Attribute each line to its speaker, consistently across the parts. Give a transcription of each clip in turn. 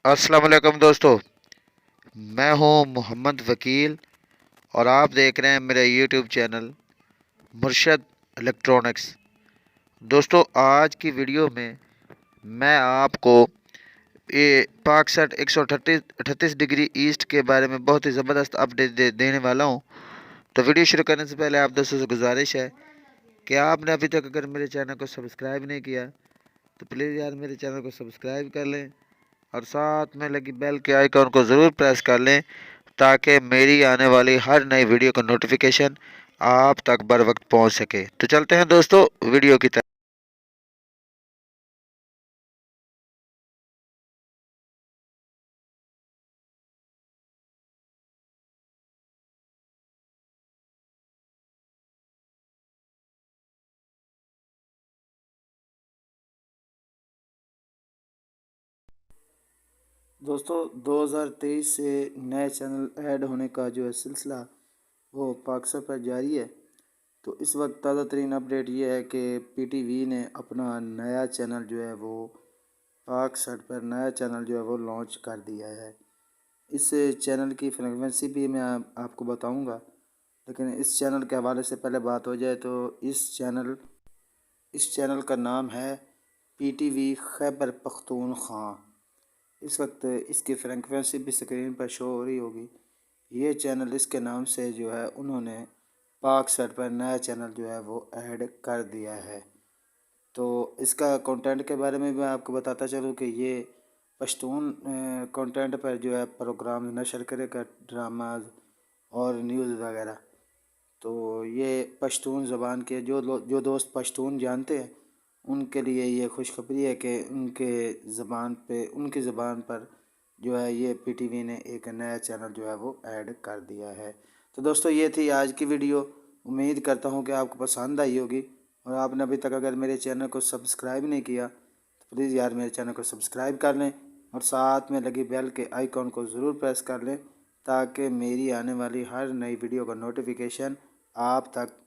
Speaker 1: السلام علیکم دوستو، میں ہوں محمد وکیل اور آپ دیکھ رہے ہیں میرا یوٹیوب چینل مرشد الیکٹرانکس۔ دوستو، آج کی ویڈیو میں آپ کو یہ پاک سیٹ 138 ڈگری ایسٹ کے بارے میں بہت ہی زبردست اپڈیٹ دینے والا ہوں۔ تو ویڈیو شروع کرنے سے پہلے آپ دوستوں سے گزارش ہے کہ آپ نے ابھی تک اگر میرے چینل کو سبسکرائب نہیں کیا تو پلیز یار میرے چینل کو سبسکرائب کر لیں اور ساتھ میں لگی بیل کے آئیکن کو ضرور پریس کر لیں تاکہ میری آنے والی ہر نئی ویڈیو کا نوٹیفیکیشن آپ تک بر وقت پہنچ سکے۔ تو چلتے ہیں دوستو ویڈیو کی طرف۔
Speaker 2: دوستو 2023 سے نئے چینل ایڈ ہونے کا جو ہے سلسلہ وہ پاکسا پر جاری ہے۔ تو اس وقت تازہ ترین اپڈیٹ یہ ہے کہ پی ٹی وی نے اپنا نیا چینل جو ہے وہ پاک سیٹ پر نیا چینل جو ہے وہ لانچ کر دیا ہے۔ اس چینل کی فریکوینسی بھی میں آپ کو بتاؤں گا، لیکن اس چینل کے حوالے سے پہلے بات ہو جائے تو اس چینل کا نام ہے P T V Khyber Pakhtunkhwa. اس وقت اس کی فریکوینسی بھی اسکرین پر شو ہو رہی ہوگی۔ یہ چینل اس کے نام سے جو ہے انہوں نے پاک سیٹ پر نیا چینل جو ہے وہ ایڈ کر دیا ہے۔ تو اس کا کنٹینٹ کے بارے میں آپ کو بتاتا چلوں کہ یہ پشتون کنٹینٹ پر جو ہے پروگرام نشر کرے گا، ڈراماز اور نیوز وغیرہ۔ تو یہ پشتون زبان کے جو دوست پشتون جانتے ہیں ان کے لیے یہ خوشخبری ہے کہ ان کی زبان پر جو ہے یہ پی ٹی وی نے ایک نیا چینل جو ہے وہ ایڈ کر دیا ہے۔ تو دوستو یہ تھی آج کی ویڈیو، امید کرتا ہوں کہ آپ کو پسند آئی ہوگی، اور آپ نے ابھی تک اگر میرے چینل کو سبسکرائب نہیں کیا تو پلیز یار میرے چینل کو سبسکرائب کر لیں اور ساتھ میں لگی بیل کے آئیکن کو ضرور پریس کر لیں تاکہ میری آنے والی ہر نئی ویڈیو کا نوٹیفیکیشن آپ تک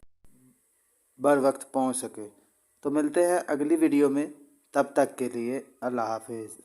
Speaker 2: بر وقت پہنچ سکے۔ تو ملتے ہیں اگلی ویڈیو میں، تب تک کے لیے اللہ حافظ۔